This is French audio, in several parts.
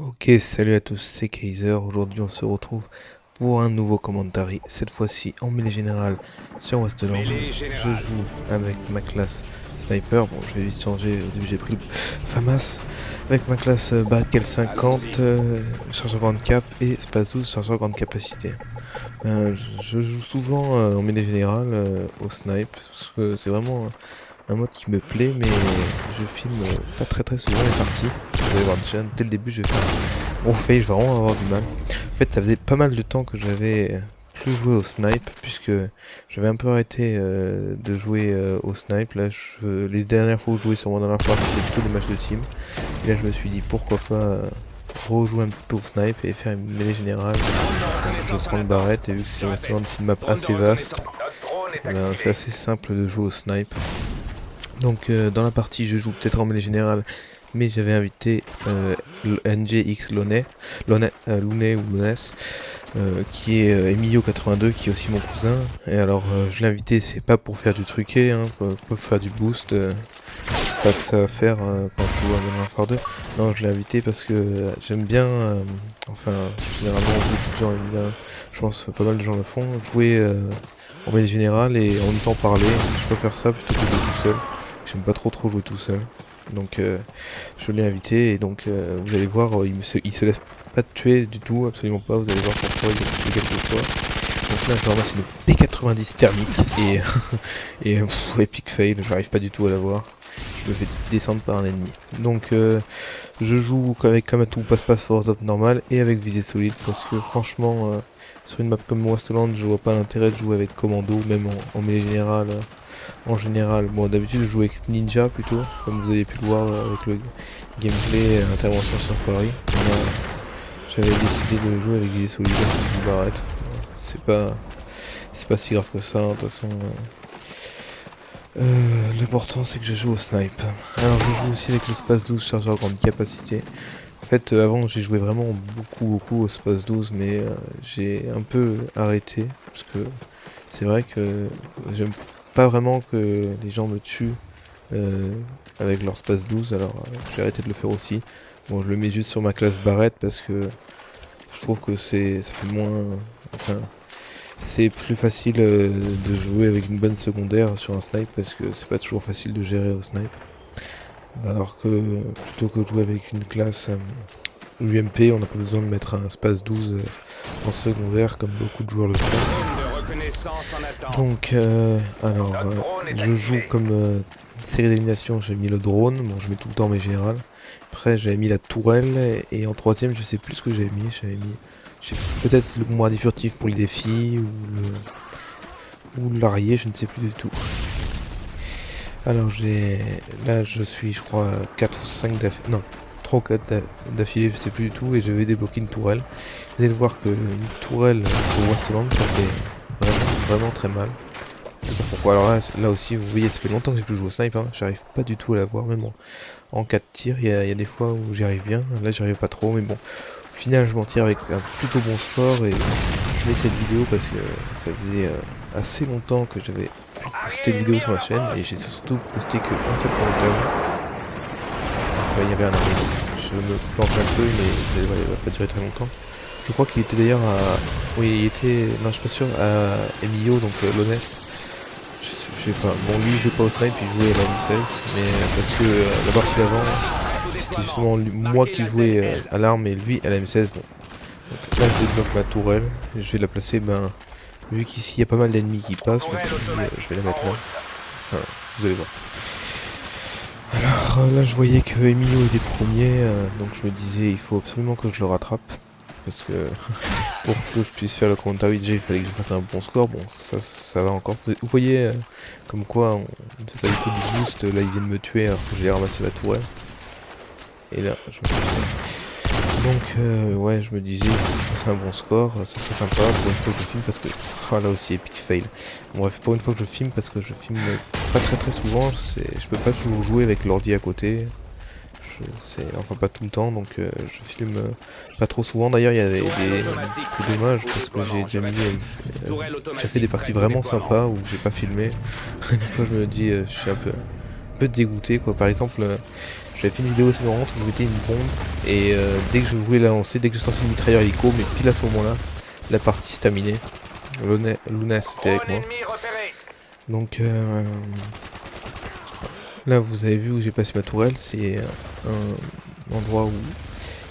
Ok, salut à tous, c'est Kaiser. Aujourd'hui, on se retrouve pour un nouveau commentary. Cette fois-ci en mêlée générale sur Westland. Mêlée Je générale. joue avec ma classe Sniper. Bon, je vais vite changer. Au début, j'ai pris le FAMAS. Avec ma classe Barricade 50, Allons-y. chargeur grande cap et Space 12, chargeur grande capacité. Je joue souvent en mêlée générale au snipe parce que c'est vraiment un mode qui me plaît, mais je filme pas très souvent les parties. Vous allez voir déjà dès le début, je vais faire mon fail, je vais vraiment avoir du mal. En fait, ça faisait pas mal de temps que j'avais plus joué au snipe, puisque j'avais un peu arrêté de jouer au snipe. Là, les dernières fois où je jouais sur Modern Warfare, c'était plutôt des matchs de team. Et là, je me suis dit pourquoi pas rejouer un petit peu au snipe et faire une mêlée générale. Pendant Donc, je vais reconnaissance en prendre attente. Barrett, et vu que c'est resté une map Bande de assez vaste, reconnaissance. Notre drone est eh ben, c'est activé. assez simple de jouer au snipe. Donc dans la partie je joue peut-être en mêlée générale, mais j'avais invité NGX Lounais ou Lounès, qui est Emilio82, qui est aussi mon cousin. Et alors je l'ai invité, c'est pas pour faire du truqué, hein, pour faire du boost, pas que ça va faire quand je joue à Modern Warfare 2. Non, je l'ai invité parce que j'aime bien, enfin généralement beaucoup de gens aiment bien, je pense pas mal de gens le font, jouer en mêlée générale et en même temps parler. Je préfère ça plutôt que de jouer tout seul. J'aime pas trop jouer tout seul. Donc je l'ai invité et donc vous allez voir, il se laisse pas tuer du tout, absolument pas. Vous allez voir pourquoi il a tué quelques fois. Donc là je ramasse une P90 thermique et, epic fail, j'arrive pas du tout à l'avoir. Je me fais descendre par un ennemi. Donc je joue avec Kamatou passe-passe force up normal et avec visée solide parce que franchement sur une map comme Westland je vois pas l'intérêt de jouer avec commando, même en mêlée générale. En général, bon d'habitude je joue avec Ninja plutôt, comme vous avez pu le voir avec le gameplay intervention sur Quarry. J'avais décidé de jouer avec des solidaires qui Barrett. C'est pas si grave que ça, de toute façon. L'important c'est que je joue au snipe. Alors je joue aussi avec le Space 12 chargeur grande capacité. En fait avant j'ai joué vraiment beaucoup au Space 12, mais j'ai un peu arrêté parce que c'est vrai que j'aime pas vraiment que les gens me tuent euh, avec leur Space 12, alors j'ai arrêté de le faire aussi. Bon, je le mets juste sur ma classe Barrett parce que je trouve que ça fait moins, enfin, c'est plus facile de jouer avec une bonne secondaire sur un snipe parce que c'est pas toujours facile de gérer au snipe. Alors que plutôt que de jouer avec une classe UMP, on n'a pas besoin de mettre un Space 12 en secondaire comme beaucoup de joueurs le font. Bande de reconnaissance en attente. Donc, alors, Notre drone est je joue activé. comme série d'élimination, j'ai mis le drone, bon, je mets tout le temps mes générales. Après, j'avais mis la tourelle, et en troisième, je sais plus ce que j'avais mis peut-être le moirdi furtif pour les défis, ou l'arrière, je ne sais plus du tout. Alors, là, je suis, je crois, 4 ou 5 d'affilée, non, 3 ou 4 d'affilée, je sais plus du tout, et je vais débloquer une tourelle. Vous allez voir que une tourelle sur Westland, ça fait vraiment très mal. Je sais pas pourquoi. Alors là aussi, vous voyez, ça fait longtemps que j'ai plus joué au snipe, hein. J'arrive pas du tout à l'avoir, même en 4 tirs. Il y a des fois où j'y arrive bien, là j'y arrive pas trop, mais bon. Au final, je m'en tire avec un plutôt bon score et je mets cette vidéo parce que ça faisait assez longtemps que j'avais posté de vidéo sur ma chaîne et j'ai surtout posté qu'un seul commentaire. Il y avait un armée. Je me plante un peu, mais vous allez voir, il va pas durer très longtemps. Je crois qu'il était d'ailleurs à. Oui, il était. Non, je suis pas sûr, à Emilio, donc l'Honest. Je sais pas. Bon, lui, il jouait pas au snipe, il jouait à la M16. Mais parce que la partie avant, c'était justement moi qui jouais à l'arme et lui à la M16. Bon. Donc là, je débloque ma tourelle. Je vais la placer, ben. Vu qu'ici, il y a pas mal d'ennemis qui passent, donc je vais la mettre là. Voilà, vous allez voir. Alors là, je voyais que Emilio était premier, donc je me disais, il faut absolument que je le rattrape. Parce que pour que je puisse faire le commentary déjà il fallait que je fasse un bon score. Bon, ça va encore. Vous voyez comme quoi on ne fait pas du tout du boost. Là il vient de me tuer alors que j'ai ramassé la tourelle. Et là je me suis... Donc ouais, je me disais il faut que je fasse un bon score, ça serait sympa pour une fois que je filme parce que... Ah là aussi epic fail. Bon, bref, pour une fois que je filme parce que je filme pas très souvent, je peux pas toujours jouer avec l'ordi à côté. Enfin pas tout le temps, donc je filme pas trop souvent. D'ailleurs c'est dommage parce que j'ai déjà mis j'ai fait des parties vraiment sympas où j'ai pas filmé. Des fois je me dis je suis un peu dégoûté quoi. Par exemple j'avais fait une vidéo assez marrante où je mettais une bombe et dès que je voulais la lancer, dès que je sortais le mitrailleur hélico, mais pile à ce moment-là, la partie se terminait. Luna c'était avec Drone moi. ennemi repéré. Donc là vous avez vu où j'ai passé ma tourelle, c'est un endroit où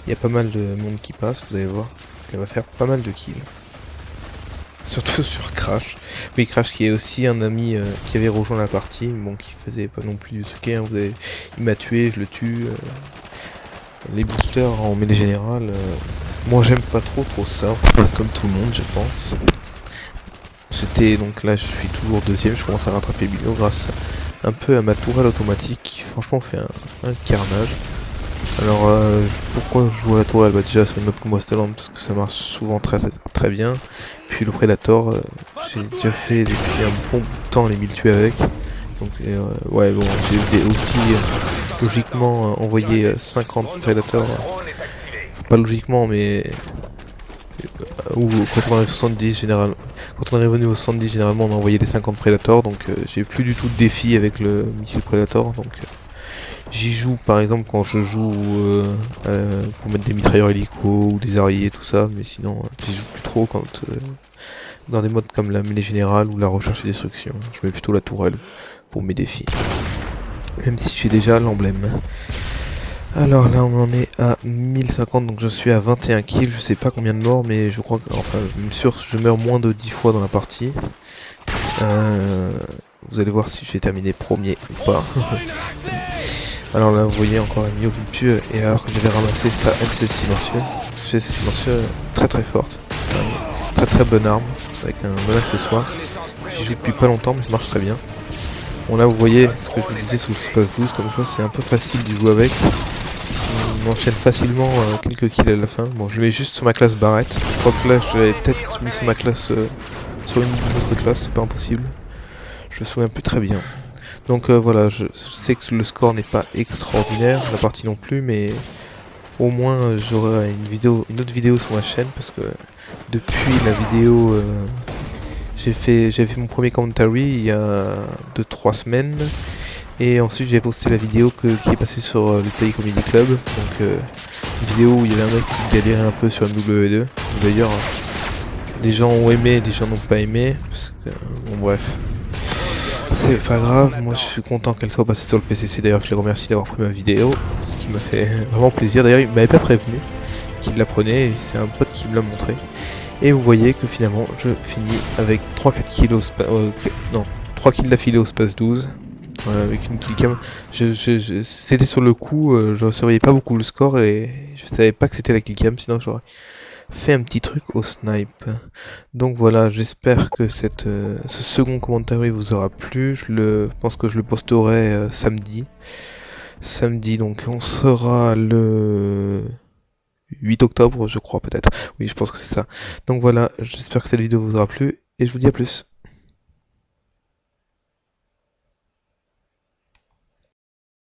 il y a pas mal de monde qui passe, vous allez voir. Elle va faire pas mal de kills. Surtout sur Crash. Oui, Crash qui est aussi un ami qui avait rejoint la partie, bon qui faisait pas non plus du truc, hein, il m'a tué, je le tue. Les boosters en mêlée générale, moi j'aime pas trop ça, comme tout le monde je pense. J'étais donc là, je suis toujours deuxième, je commence à rattraper Bilo grâce un peu à ma tourelle automatique qui franchement fait un carnage. Alors pourquoi je joue à la tourelle? Bah déjà sur une map comme Wasteland parce que ça marche souvent très bien. Puis le Predator, j'ai déjà fait depuis un bon bout de temps les 1000 tués avec. Donc ouais bon, j'ai aussi logiquement envoyé 50 Predators. Drone est activé. Pas logiquement mais ou quand on arrive 70 généralement. Quand on est revenu au 70 généralement on a envoyé les 50 Predators, donc j'ai plus du tout de défi avec le missile Predator, donc j'y joue par exemple quand je joue pour mettre des mitrailleurs hélico ou des arriers tout ça, mais sinon j'y joue plus trop quand dans des modes comme la mêlée générale ou la recherche et destruction. Je mets plutôt la tourelle pour mes défis. Même si j'ai déjà l'emblème. Alors là on en est à 1050, donc je suis à 21 kills, je sais pas combien de morts, mais je crois que, enfin même sûr je meurs moins de 10 fois dans la partie. Vous allez voir si j'ai terminé premier ou pas. Alors là vous voyez encore une Vulture, et alors que j'avais ramassé sa MC silencieux. C'est silencieux très forte. Très bonne arme, avec un bon accessoire. J'y joue depuis pas longtemps mais ça marche très bien. Bon là vous voyez ce que je vous disais sous Space 12, comme quoi c'est un peu facile d'y jouer avec. On enchaîne facilement quelques kills à la fin. Bon je le mets juste sur ma classe Barrett. Je crois que là je l'avais peut-être mis sur ma classe sur une autre classe, c'est pas impossible. Je me souviens plus très bien. Donc voilà, je sais que le score n'est pas extraordinaire, la partie non plus, mais au moins j'aurai une autre vidéo sur ma chaîne parce que depuis la vidéo j'avais fait mon premier commentary il y a 2-3 semaines et ensuite j'ai posté la vidéo qui est passée sur le Play Comedy Club, donc une vidéo où il y avait un mec qui galérait un peu sur MW2. D'ailleurs des gens ont aimé, des gens n'ont pas aimé, parce que, bon bref. C'est pas grave, moi je suis content qu'elle soit passée sur le PCC, d'ailleurs je les remercie d'avoir pris ma vidéo, ce qui m'a fait vraiment plaisir. D'ailleurs il m'avait pas prévenu qu'il la prenait, et c'est un pote qui me l'a montré. Et vous voyez que finalement je finis avec 3-4 kills non, 3 kills d'affilée au space 12, avec une killcam. C'était sur le coup, je surveillais pas beaucoup le score et je savais pas que c'était la killcam, sinon j'aurais fait un petit truc au snipe. Donc voilà, j'espère que ce second commentaire vous aura plu. Je pense que je le posterai samedi. Samedi, donc on sera le 8 octobre, je crois peut-être. Oui, je pense que c'est ça. Donc voilà, j'espère que cette vidéo vous aura plu et je vous dis à plus.